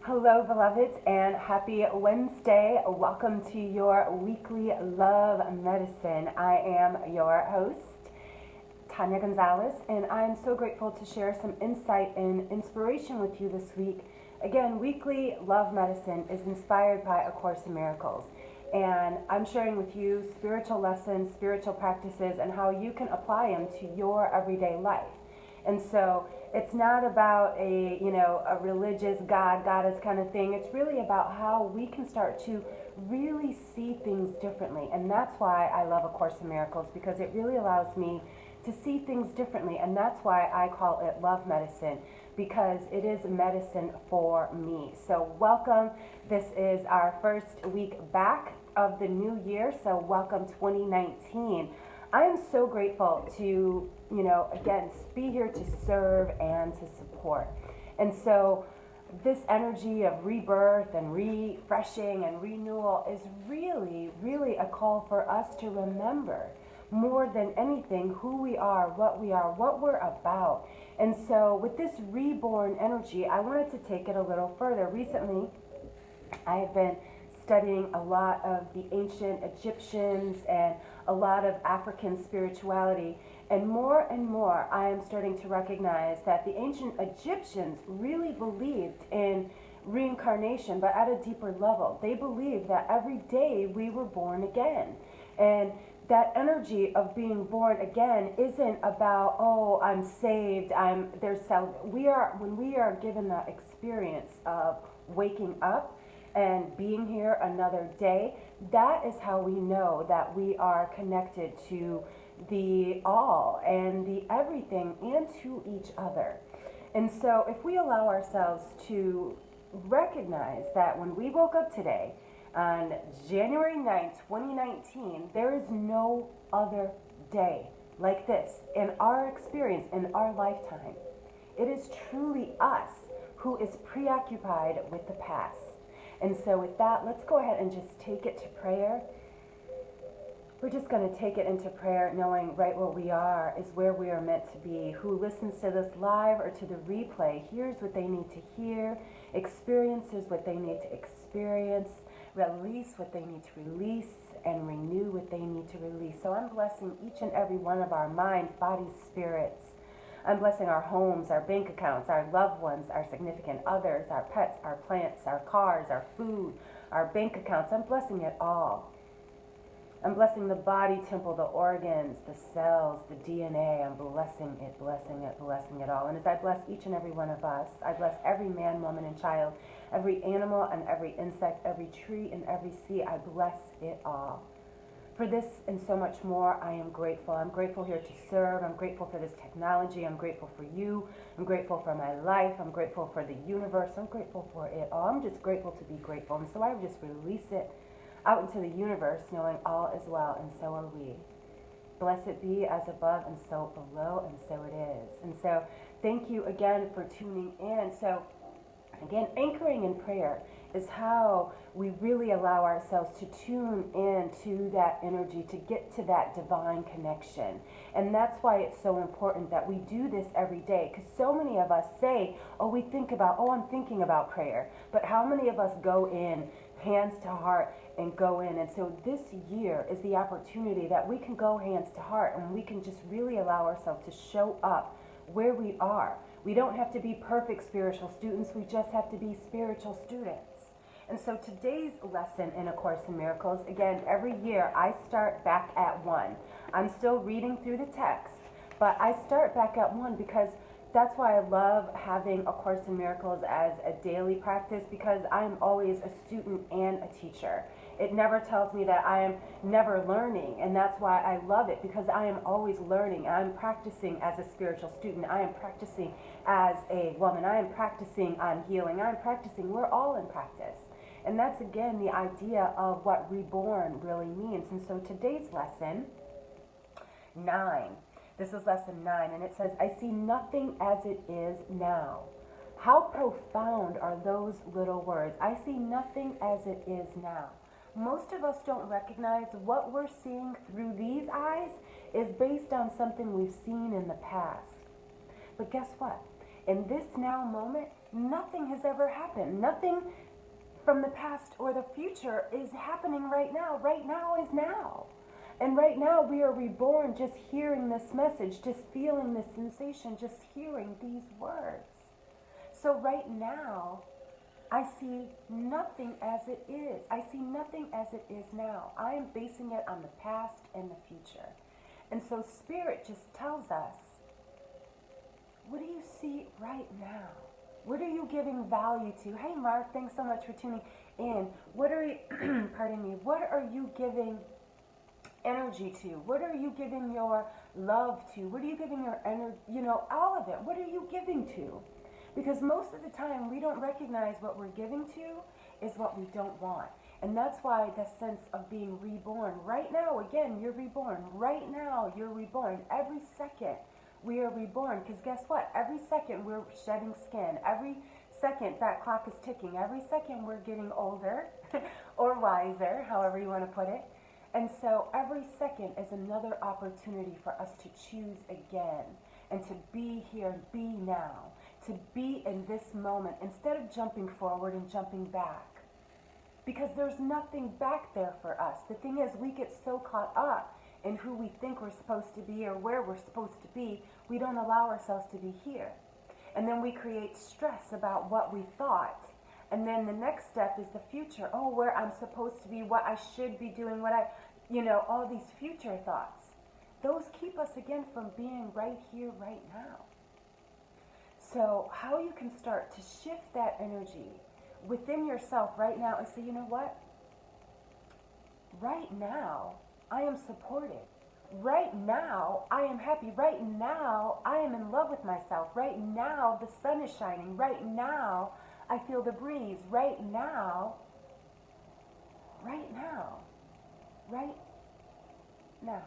Hello, beloveds, and happy Wednesday. Welcome to your weekly love medicine. I am your host, Tanya Gonzalez, and I'm so grateful to share some insight and inspiration with you this week. Again, weekly love medicine is inspired by A Course in Miracles, and I'm sharing with you spiritual lessons, spiritual practices, and how you can apply them to your everyday life. And so it's not about a religious God, goddess kind of thing. It's really about how we can start to really see things differently. And that's why I love A Course in Miracles, because it really allows me to see things differently. And that's why I call it love medicine, because it is medicine for me. So welcome. This is our first week back of the new year. So welcome 2019. I am so grateful to, again, be here to serve and to support. And so this energy of rebirth and refreshing and renewal is really, really a call for us to remember more than anything who we are, what we're about. And so with this reborn energy, I wanted to take it a little further. Recently, I have been studying a lot of the ancient Egyptians and a lot of African spirituality. And more, I am starting to recognize that the ancient Egyptians really believed in reincarnation, but at a deeper level. They believed that every day we were born again. And that energy of being born again isn't about, oh, I'm saved, when we are given the experience of waking up and being here another day, that is how we know that we are connected to the all and the everything and to each other. And so if we allow ourselves to recognize that when we woke up today on January 9th, 2019, there is no other day like this in our experience, in our lifetime. It is truly us who is preoccupied with the past. And so with that, let's go ahead and just take it to prayer. We're just going to take it into prayer, knowing right where we are is where we are meant to be. Who listens to this live or to the replay hears what they need to hear, experiences what they need to experience, release what they need to release, and renew what they need to release. So I'm blessing each and every one of our minds, bodies, spirits. I'm blessing our homes, our bank accounts, our loved ones, our significant others, our pets, our plants, our cars, our food, our bank accounts. I'm blessing it all. I'm blessing the body temple, the organs, the cells, the DNA. I'm blessing it, blessing it, blessing it all. And as I bless each and every one of us, I bless every man, woman, and child, every animal and every insect, every tree and every sea. I bless it all. For this and so much more, I am grateful. I'm grateful here to serve. I'm grateful for this technology. I'm grateful for you. I'm grateful for my life. I'm grateful for the universe. I'm grateful for it all. I'm just grateful to be grateful. And so I just release it out into the universe, knowing all is well, and so are we. Blessed be as above and so below, and so it is. And so thank you again for tuning in. So again, anchoring in prayer is how we really allow ourselves to tune in to that energy, to get to that divine connection. And that's why it's so important that we do this every day, because so many of us say, I'm thinking about prayer. But how many of us go in, hands to heart, and go in? And so this year is the opportunity that we can go hands to heart, and we can just really allow ourselves to show up where we are. We don't have to be perfect spiritual students. We just have to be spiritual students. And so today's lesson in A Course in Miracles, again, every year I start back at 1. I'm still reading through the text, but I start back at 1 because that's why I love having A Course in Miracles as a daily practice, because I'm always a student and a teacher. It never tells me that I am never learning, and that's why I love it, because I am always learning. I'm practicing as a spiritual student. I am practicing as a woman. I am practicing on healing. I'm practicing. We're all in practice. And that's, again, the idea of what reborn really means. And so today's lesson, 9. This is lesson 9, and it says, I see nothing as it is now. How profound are those little words? I see nothing as it is now. Most of us don't recognize what we're seeing through these eyes is based on something we've seen in the past. But guess what? In this now moment, nothing has ever happened. Nothing from the past or the future is happening right now. Right now is now. And right now we are reborn just hearing this message, just feeling this sensation, just hearing these words. So right now, I see nothing as it is. I see nothing as it is now. I am basing it on the past and the future. And so Spirit just tells us, what do you see right now? What are you giving value to? Hey, Mark, thanks so much for tuning in. What are you, pardon me, what are you giving energy to? What are you giving your love to? What are you giving your energy, all of it? What are you giving to? Because most of the time we don't recognize what we're giving to is what we don't want. And that's why the sense of being reborn. Right now, again, you're reborn. Right now, you're reborn. Every second, we are reborn. Because guess what? Every second, we're shedding skin. Every second, that clock is ticking. Every second, we're getting older or wiser, however you want to put it. And so every second is another opportunity for us to choose again and to be here, be now, to be in this moment instead of jumping forward and jumping back. Because there's nothing back there for us. The thing is, we get so caught up in who we think we're supposed to be or where we're supposed to be, we don't allow ourselves to be here. And then we create stress about what we thought. And then the next step is the future. Oh, where I'm supposed to be, what I should be doing, all these future thoughts. Those keep us again from being right here, right now. So how you can start to shift that energy within yourself right now and say, you know what? Right now, I am supported. Right now, I am happy. Right now, I am in love with myself. Right now, the sun is shining. Right now, I feel the breeze. Right now, right now, right now.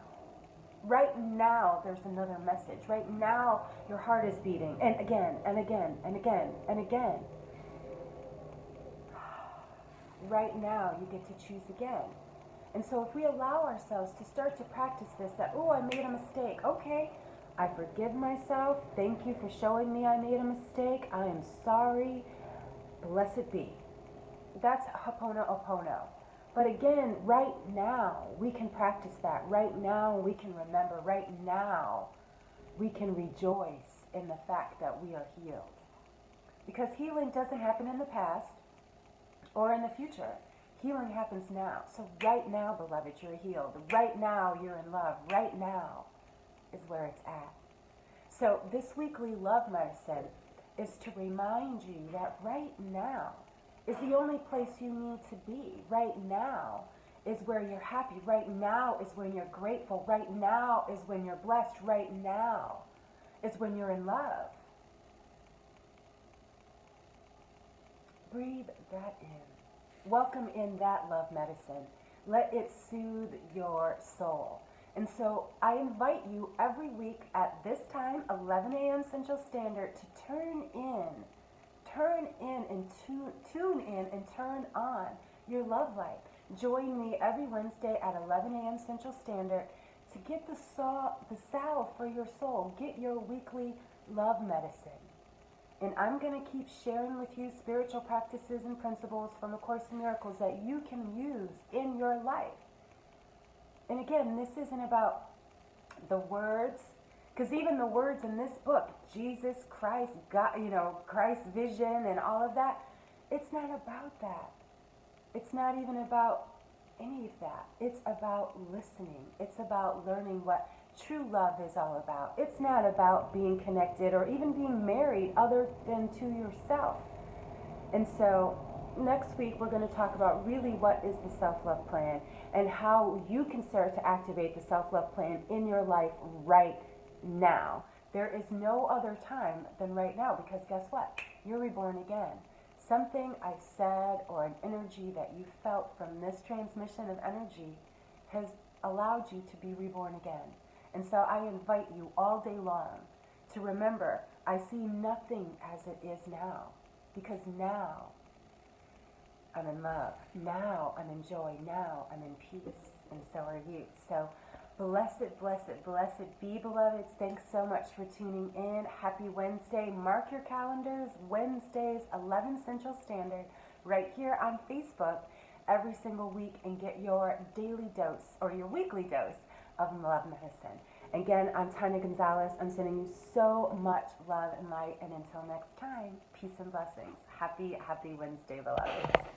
Right now, there's another message. Right now, your heart is beating. And again, and again, and again, and again. Right now, you get to choose again. And so if we allow ourselves to start to practice this, that, oh, I made a mistake. Okay, I forgive myself. Thank you for showing me I made a mistake. I am sorry. Blessed be. That's Ho'oponopono. But again, right now, we can practice that. Right now, we can remember. Right now, we can rejoice in the fact that we are healed. Because healing doesn't happen in the past or in the future. Healing happens now. So right now, beloved, you're healed. Right now, you're in love. Right now is where it's at. So this weekly love medicine is to remind you that right now is the only place you need to be. Right now is where you're happy. Right now is when you're grateful. Right now is when you're blessed. Right now is when you're in love. Breathe that in. Welcome in that love medicine. Let it soothe your soul. And so I invite you every week at this time, 11 a.m. Central Standard, to tune in and tune in and turn on your love light. Join me every Wednesday at 11 a.m. Central Standard to get the salve for your soul. Get your weekly love medicine. And I'm going to keep sharing with you spiritual practices and principles from A Course in Miracles that you can use in your life. And again, this isn't about the words, because even the words in this book, Jesus, Christ, God, Christ's vision and all of that, it's not about that. It's not even about any of that. It's about listening. It's about learning what true love is all about. It's not about being connected or even being married other than to yourself. And so next week we're going to talk about really what is the self-love plan and how you can start to activate the self-love plan in your life right now. There is no other time than right now, because guess what? You're reborn again. Something I said or an energy that you felt from this transmission of energy has allowed you to be reborn again. And so I invite you all day long to remember, I see nothing as it is now, because now I'm in love. Now I'm in joy. Now I'm in peace. And so are you. So Blessed, blessed, blessed be, beloveds. Thanks so much for tuning in. Happy Wednesday. Mark your calendars. Wednesdays, 11 Central Standard, right here on Facebook every single week, and get your daily dose or your weekly dose of love medicine. Again, I'm Tanya Gonzalez. I'm sending you so much love and light. And until next time, peace and blessings. Happy Wednesday, beloveds.